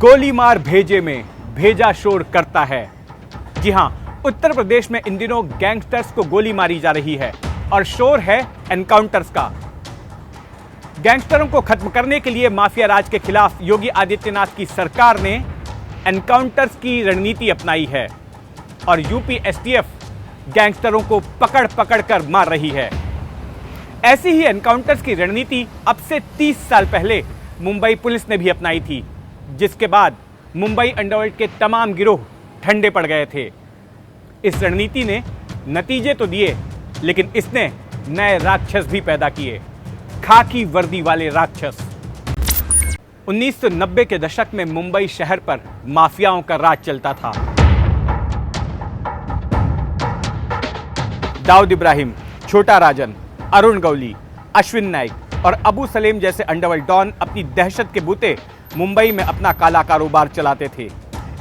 गोली मार भेजे में भेजा शोर करता है। जी हां, उत्तर प्रदेश में इन दिनों गैंगस्टर्स को गोली मारी जा रही है और शोर है एनकाउंटर्स का। गैंगस्टरों को खत्म करने के लिए माफिया राज के खिलाफ योगी आदित्यनाथ की सरकार ने एनकाउंटर्स की रणनीति अपनाई है और यूपी एसटीएफ गैंगस्टरों को पकड़ पकड़ कर मार रही है। ऐसी ही एनकाउंटर्स की रणनीति अब से 30 साल पहले मुंबई पुलिस ने भी अपनाई थी, जिसके बाद मुंबई अंडरवर्ल्ड के तमाम गिरोह ठंडे पड़ गए थे। इस रणनीति ने नतीजे तो दिए, लेकिन इसने नए राक्षस भी पैदा किए, खाकी वर्दी वाले राक्षस। 1990 के दशक में मुंबई शहर पर माफियाओं का राज चलता था। दाऊद इब्राहिम, छोटा राजन, अरुण गौली, अश्विन नाइक और अबू सलेम जैसे अंडरवर्ल्ड डॉन अपनी दहशत के बूते मुंबई में अपना काला कारोबार चलाते थे।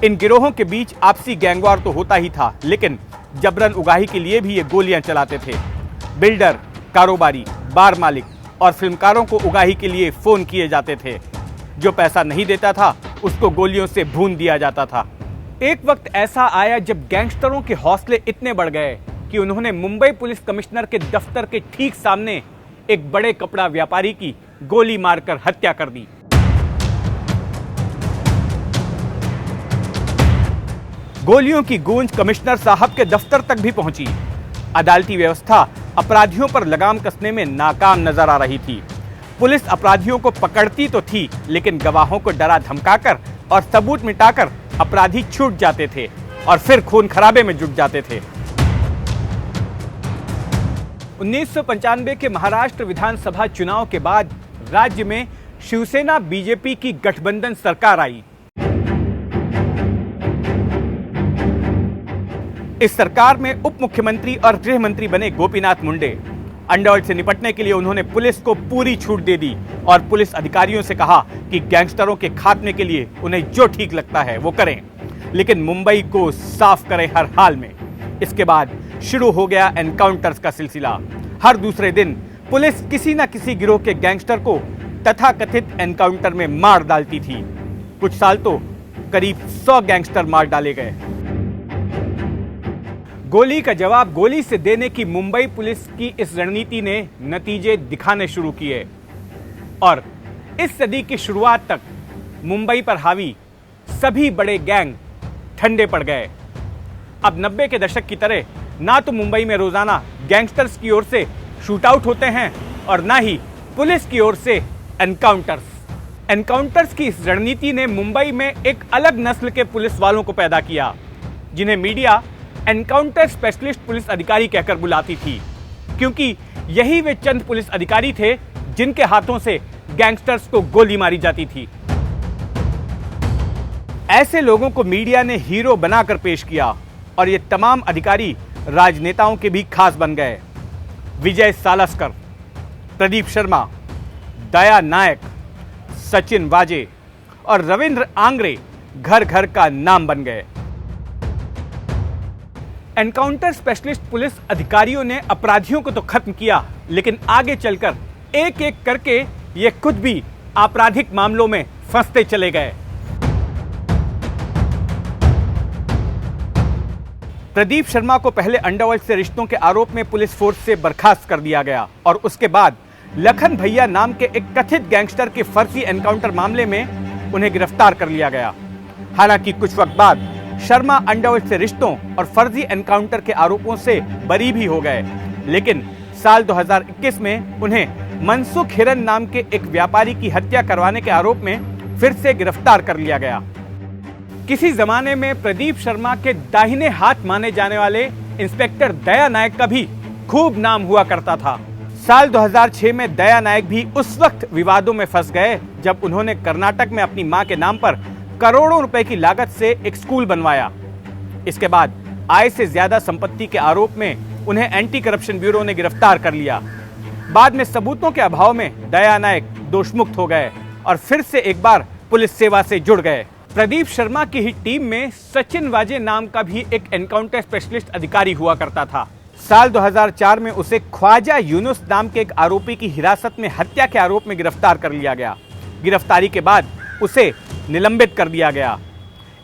इन गिरोहों के बीच आपसी गैंगवार तो होता ही था, लेकिन जबरन उगाही के लिए भी ये गोलियां चलाते थे। बिल्डर, कारोबारी, बार मालिक और फिल्मकारों को उगाही के लिए फोन किए जाते थे। जो पैसा नहीं देता था उसको गोलियों से भून दिया जाता था। एक वक्त ऐसा आया जब गैंगस्टरों के हौसले इतने बढ़ गए कि उन्होंने मुंबई पुलिस कमिश्नर के दफ्तर के ठीक सामने एक बड़े कपड़ा व्यापारी की गोली मारकर हत्या कर दी। गोलियों की गूंज कमिश्नर साहब के दफ्तर तक भी पहुंची। अदालती व्यवस्था अपराधियों पर लगाम कसने में नाकाम नजर आ रही थी। पुलिस अपराधियों को पकड़ती तो थी, लेकिन गवाहों को डरा धमकाकर और सबूत मिटाकर अपराधी छूट जाते थे और फिर खून खराबे में जुट जाते थे। 1995 के महाराष्ट्र विधानसभा चुनाव के बाद राज्य में शिवसेना बीजेपी की गठबंधन सरकार आई। इस सरकार में उप मुख्यमंत्री और गृह मंत्री बने गोपीनाथ मुंडे। अंडरवर्ल्ड से निपटने के लिए उन्होंने पुलिस को पूरी छूट दे दी और पुलिस अधिकारियों से कहा कि गैंगस्टरों के खात्मे के लिए उन्हें जो ठीक लगता है वो करें, लेकिन मुंबई को साफ करें हर हाल में। इसके बाद शुरू हो गया एनकाउंटर्स का सिलसिला। हर दूसरे दिन पुलिस किसी न किसी गिरोह के गैंगस्टर को तथाकथित एनकाउंटर में मार डालती थी। कुछ साल तो करीब 100 गैंगस्टर मार डाले गए। गोली का जवाब गोली से देने की मुंबई पुलिस की इस रणनीति ने नतीजे दिखाने शुरू किए और इस सदी की शुरुआत तक मुंबई पर हावी सभी बड़े गैंग ठंडे पड़ गए। अब 90 के दशक की तरह ना तो मुंबई में रोजाना गैंगस्टर्स की ओर से शूटआउट होते हैं और ना ही पुलिस की ओर से एनकाउंटर्स की इस रणनीति ने मुंबई में एक अलग नस्ल के पुलिस वालों को पैदा किया, जिन्हें मीडिया एनकाउंटर स्पेशलिस्ट पुलिस अधिकारी कहकर बुलाती थी, क्योंकि यही वे चंद पुलिस अधिकारी थे जिनके हाथों से गैंगस्टर्स को गोली मारी जाती थी। ऐसे लोगों को मीडिया ने हीरो बनाकर पेश किया और ये तमाम अधिकारी राजनेताओं के भी खास बन गए। विजय सालस्कर, प्रदीप शर्मा, दया नायक, सचिन वाजे और रविंद्र आंग्रे घर घर का नाम बन गए। एनकाउंटर स्पेशलिस्ट पुलिस अधिकारियों ने अपराधियों को तो खत्म किया, लेकिन आगे चलकर एक एक करके ये खुद भी आपराधिक मामलों में फंसते चले गए। प्रदीप शर्मा को पहले अंडरवर्ल्ड से रिश्तों के आरोप में पुलिस फोर्स से बर्खास्त कर दिया गया और उसके बाद लखन भैया नाम के एक कथित गैंगस्टर के फर्जी एनकाउंटर मामले में उन्हें गिरफ्तार कर लिया गया। हालांकि कुछ वक्त बाद शर्मा अंडरवर्ल्ड से रिश्तों और फर्जी एनकाउंटर के आरोपों से बरी भी हो गए, लेकिन साल 2021 में उन्हें मनसुख हिरन नाम के एक व्यापारी की हत्या करवाने के आरोप में फिर से गिरफ्तार कर लिया गया। किसी जमाने में प्रदीप शर्मा के दाहिने हाथ माने जाने वाले इंस्पेक्टर दया नायक का भी खूब नाम हुआ करता था। साल 2006 में दया नायक भी उस वक्त विवादों में फंस गए जब उन्होंने कर्नाटक में अपनी मां के नाम पर करोड़ों रुपए की लागत से एक स्कूल बनवाया। इसके बाद आय से ज्यादा संपत्ति के आरोप में उन्हें एंटी करप्शन ब्यूरो ने गिरफ्तार कर लिया। बाद में सबूतों के अभाव में दया नायक दोषमुक्त हो गए और फिर से एक बार पुलिस सेवा से जुड़ गए। प्रदीप शर्मा की ही टीम में सचिन वाजे नाम का भी एक एनकाउंटर स्पेशलिस्ट अधिकारी हुआ करता था। साल 2004 में उसे ख्वाजा यूनुस नाम के एक आरोपी की हिरासत में हत्या के आरोप में गिरफ्तार कर लिया गया। गिरफ्तारी के बाद उसे निलंबित कर दिया गया।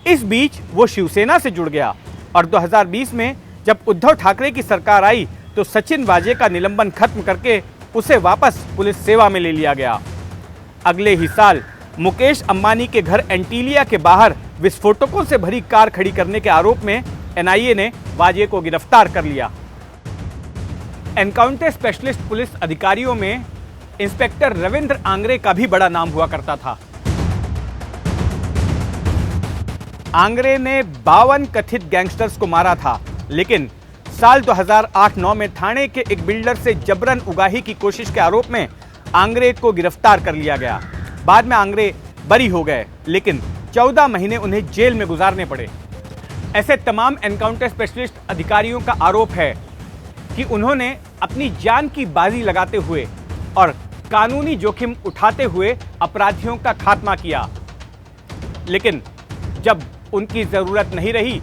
इस बीच वो शिवसेना से जुड़ गया और 2020 में जब उद्धव ठाकरे की सरकार आई तो सचिन वाजे का निलंबन खत्म करके उसे वापस पुलिस सेवा में ले लिया गया। अगले ही साल मुकेश अंबानी के घर एंटीलिया के बाहर विस्फोटकों से भरी कार खड़ी करने के आरोप में एनआईए ने वाजे को गिरफ्तार कर लिया। एनकाउंटर स्पेशलिस्ट पुलिस अधिकारियों में इंस्पेक्टर रविंद्र आंग्रे का भी बड़ा नाम हुआ करता था। आंग्रे ने 52 कथित गैंगस्टर्स को मारा था, लेकिन साल 2008-9 में थाने के एक बिल्डर से जबरन उगाही की कोशिश के आरोप में आंग्रे को गिरफ्तार कर लिया गया। बाद में आंग्रे बरी हो गए, लेकिन 14 महीने उन्हें जेल में गुजारने पड़े। ऐसे तमाम एनकाउंटर स्पेशलिस्ट अधिकारियों का आरोप है कि उन्होंने अपनी जान की बाजी लगाते हुए और कानूनी जोखिम उठाते हुए अपराधियों का खात्मा किया, लेकिन जब उनकी जरूरत नहीं रही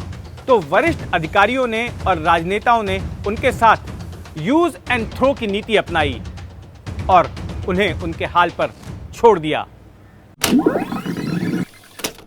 तो वरिष्ठ अधिकारियों ने और राजनेताओं ने उनके साथ यूज एंड थ्रो की नीति अपनाई और उन्हें उनके हाल पर छोड़ दिया।